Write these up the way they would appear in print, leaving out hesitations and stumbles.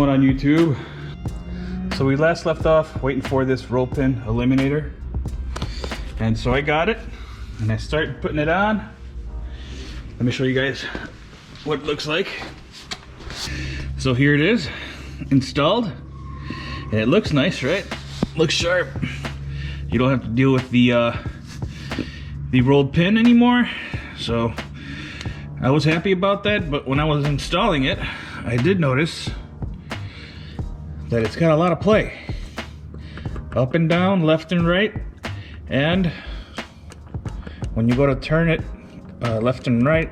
going on YouTube? So we last left off waiting for this roll pin eliminator, and so I got it and I started putting it on. Let me show you guys what it looks like. So here it is installed, and it looks nice, right? Looks sharp. You don't have to deal with the rolled pin anymore, so I was happy about that. But when I was installing it, I did notice that it's got a lot of play, up and down, left and right, and when you go to turn it left and right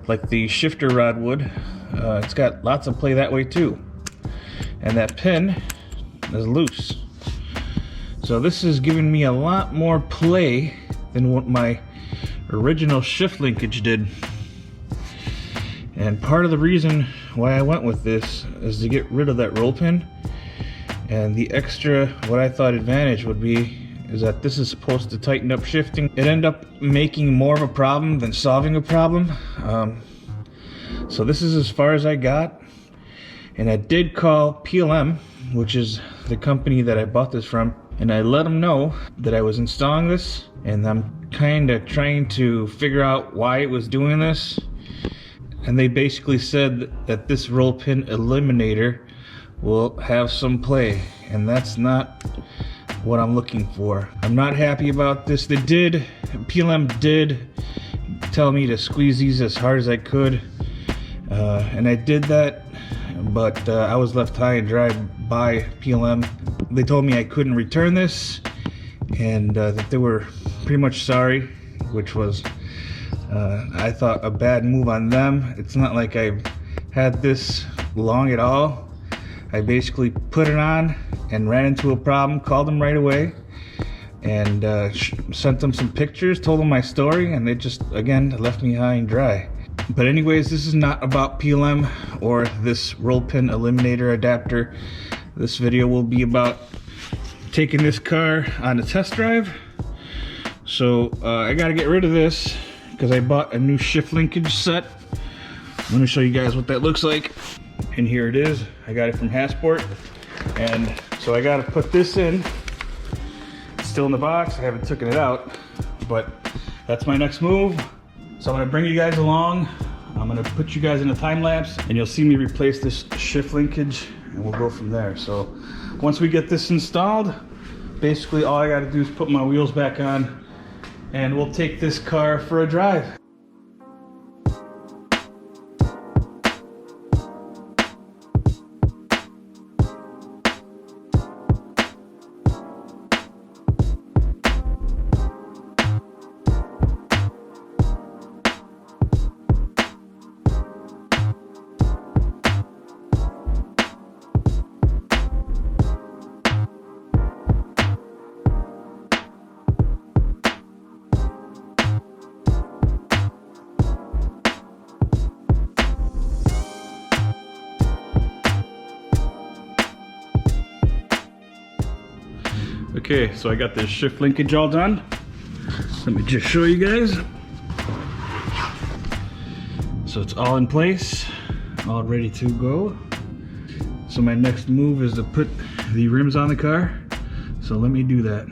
like the shifter rod would, it's got lots of play that way too, and that pin is loose. So this is giving me a lot more play than what my original shift linkage did. And part of the reason why I went with this is to get rid of that roll pin. And the extra, what I thought advantage would be, is that this is supposed to tighten up shifting. It ended up making more of a problem than solving a problem. So this is as far as I got. And I did call PLM, which is the company that I bought this from, and I let them know that I was installing this, and I'm kind of trying to figure out why it was doing this. And they basically said that this roll pin eliminator will have some play, and that's not what I'm looking for. I'm not happy about this. PLM did tell me to squeeze these as hard as I could, and I did that, but I was left high and dry by PLM. They told me I couldn't return this, and that they were pretty much sorry, which was I thought a bad move on them. It's not like I've had this long at all. I basically put it on and ran into a problem, called them right away, and sent them some pictures, told them my story, and they just, again, left me high and dry. But anyways, this is not about PLM or this roll pin eliminator adapter. This video will be about taking this car on a test drive. So I gotta get rid of this because I bought a new shift linkage set. Let me show you guys what that looks like. And here it is. I got it from Hasport. And so I gotta put this in. It's still in the box. I haven't taken it out, but that's my next move. So I'm gonna bring you guys along. I'm gonna put you guys in a time lapse, and you'll see me replace this shift linkage, and we'll go from there. So once we get this installed, basically all I gotta do is put my wheels back on, and we'll take this car for a drive. Okay, so I got this shift linkage all done. Let me just show you guys. So it's all in place, all ready to go. So my next move is to put the rims on the car. So let me do that.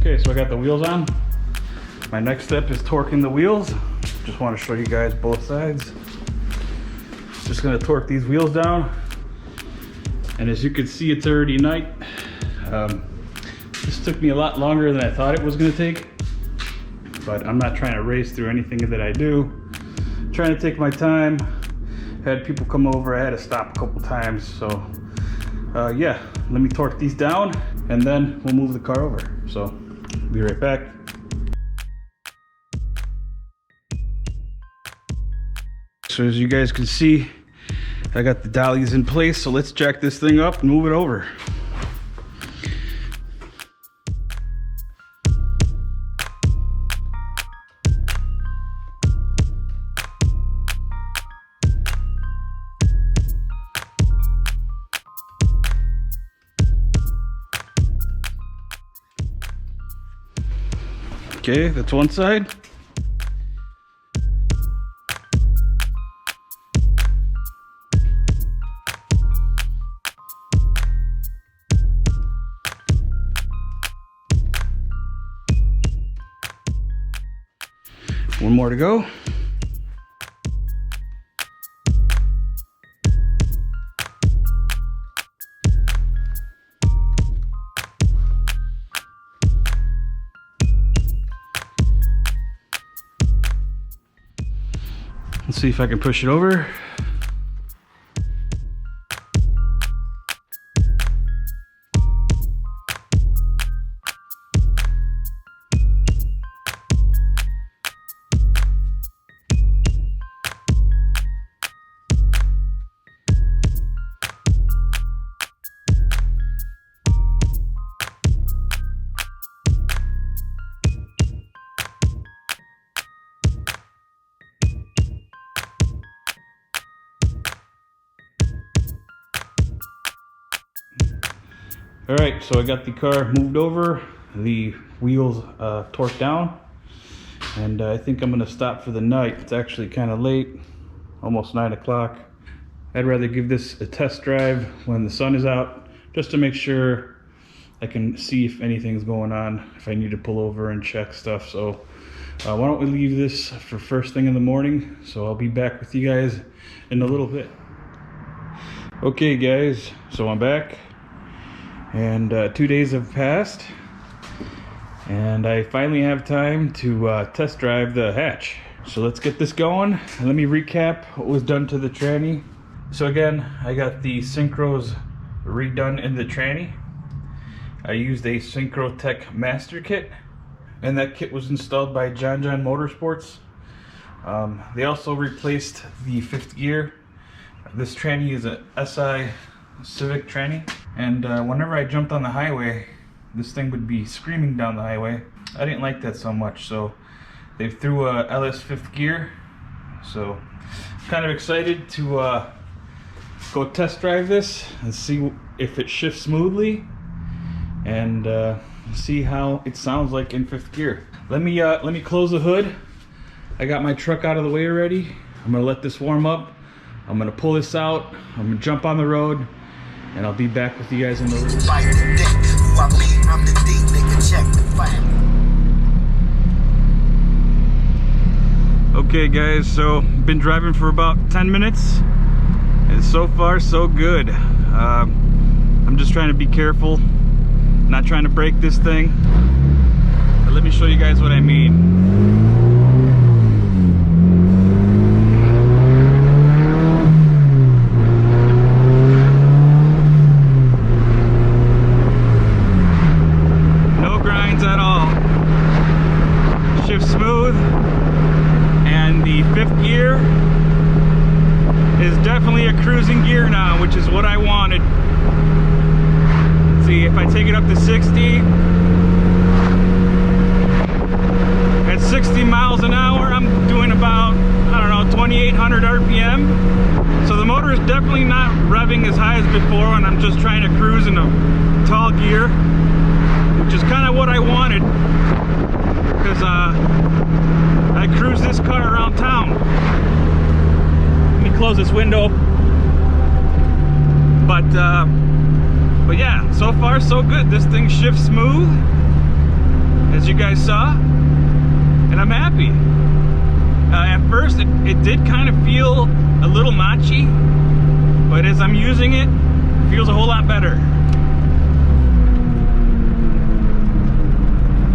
Okay, so I got the wheels on. My next step is torquing the wheels. Just want to show you guys both sides. Just gonna torque these wheels down. And as you can see, it's already night. This took me a lot longer than I thought it was gonna take, but I'm not trying to race through anything that I do. I'm trying to take my time. Had people come over, I had to stop a couple times. So yeah, let me torque these down and then we'll move the car over. So be right back. So as you guys can see, I got the dollies in place, so let's jack this thing up and move it over. Okay, that's one side. One more to go. Let's see if I can push it over. All right, so I got the car moved over, the wheels torqued down, and I think I'm gonna stop for the night. It's actually kind of late, almost 9 o'clock. I'd rather give this a test drive when the sun is out, just to make sure I can see if anything's going on, if I need to pull over and check stuff. So why don't we leave this for first thing in the morning? So I'll be back with you guys in a little bit. Okay guys, so I'm back. And 2 days have passed, and I finally have time to test drive the hatch. So let's get this going, and let me recap what was done to the tranny. So again, I got the synchros redone in the tranny. I used a Synchrotech Master Kit, and that kit was installed by John Motorsports. They also replaced the 5th gear. This tranny is a SI Civic tranny, and whenever I jumped on the highway, this thing would be screaming down the highway. I didn't like that so much, so they threw a LS 5th gear. So kind of excited to go test drive this and see if it shifts smoothly, and see how it sounds like in 5th gear. Let me close the hood. I got my truck out of the way already. I'm gonna let this warm up. I'm gonna pull this out. I'm gonna jump on the road, and I'll be back with you guys in a little bit. Okay guys, so been driving for about 10 minutes, and so far so good. I'm just trying to be careful, not trying to break this thing, but let me show you guys what I mean. At all. Shifts smooth, and the 5th gear is definitely a cruising gear now, which is what I wanted. Let's see, if I take it up to 60, at 60 miles an hour, I'm doing about, I don't know, 2,800 RPM. So the motor is definitely not revving as high as before when I'm just trying to cruise in a tall gear, which is kind of what I wanted, because I cruise this car around town. Let me close this window. But yeah, so far so good. This thing shifts smooth. as you guys saw, and I'm happy. At first it did kind of feel a little notchy, but as I'm using it, it feels a whole lot better.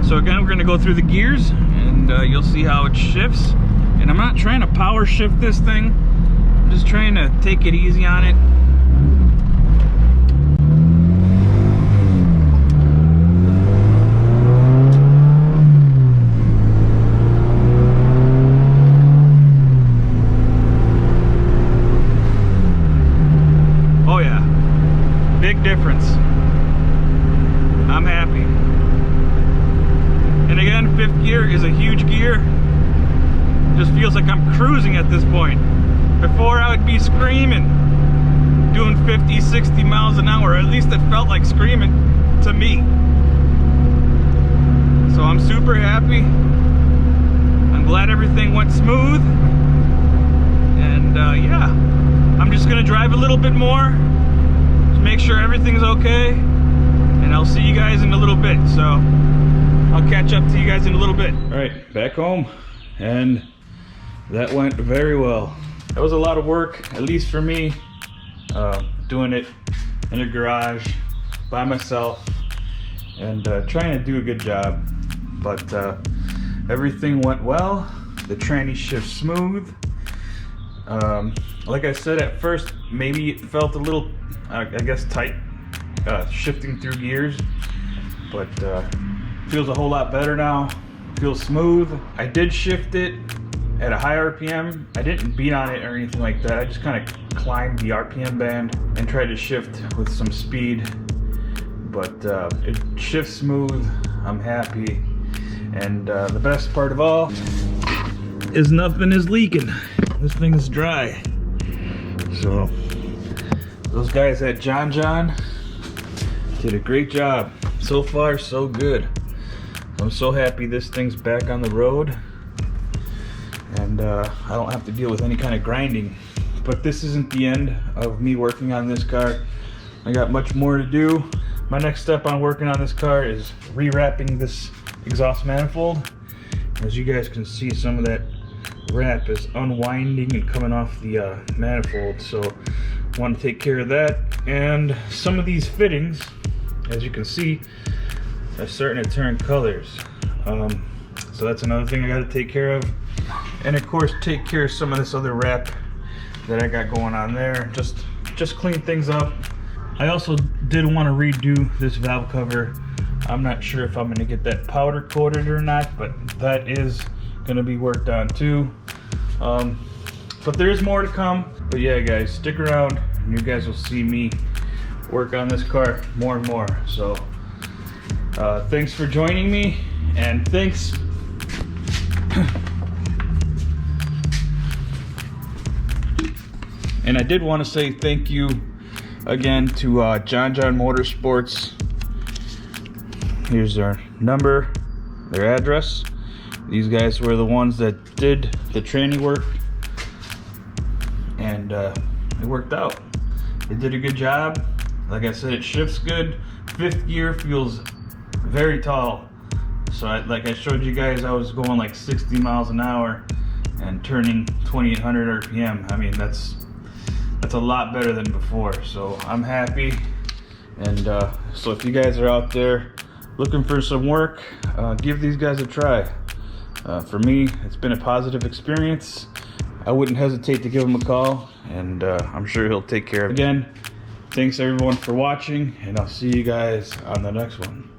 So again, we're gonna go through the gears and you'll see how it shifts. And I'm not trying to power shift this thing, I'm just trying to take it easy on it. Oh yeah, big difference. I'm happy. And again, 5th gear is a huge gear. Just feels like I'm cruising at this point. Before I would be screaming, doing 50, 60 miles an hour. At least it felt like screaming to me. So I'm super happy. I'm glad everything went smooth. And yeah, I'm just gonna drive a little bit more to make sure everything's okay. And I'll see you guys in a little bit. So I'll catch up to you guys in a little bit. All right, back home, and that went very well. That was a lot of work, at least for me, doing it in a garage by myself and trying to do a good job. But everything went well. The tranny shifts smooth. Like I said, at first, maybe it felt a little, I guess, tight, shifting through gears, but feels a whole lot better now. Feels smooth. I did shift it at a high RPM. I didn't beat on it or anything like that. I just kind of climbed the RPM band and tried to shift with some speed. But it shifts smooth. I'm happy. And the best part of all is nothing is leaking. This thing is dry. So those guys at John John did a great job. So far, so good. I'm so happy this thing's back on the road. And I don't have to deal with any kind of grinding. But this isn't the end of me working on this car. I got much more to do. My next step on working on this car is rewrapping this exhaust manifold. As you guys can see, some of that wrap is unwinding and coming off the manifold. So I want to take care of that. And some of these fittings, as you can see, are starting to turn colors. So that's another thing I got to take care of. And of course, take care of some of this other wrap that I got going on there. Just clean things up. I also did want to redo this valve cover. I'm not sure if I'm going to get that powder coated or not, but that is going to be worked on too. But there's more to come. But yeah, guys, stick around and you guys will see me work on this car more and more. So thanks for joining me, and thanks and I did want to say thank you again to John John Motorsports. Here's their number, their address. These guys were the ones that did the tranny work, and it worked out. They did a good job. Like I said, it shifts good. 5th gear feels very tall. So like I showed you guys, I was going like 60 miles an hour and turning 2800 RPM. I mean, that's a lot better than before. So I'm happy. And so if you guys are out there looking for some work, give these guys a try. For me, it's been a positive experience. I wouldn't hesitate to give him a call, and I'm sure he'll take care of it. Again, thanks everyone for watching, and I'll see you guys on the next one.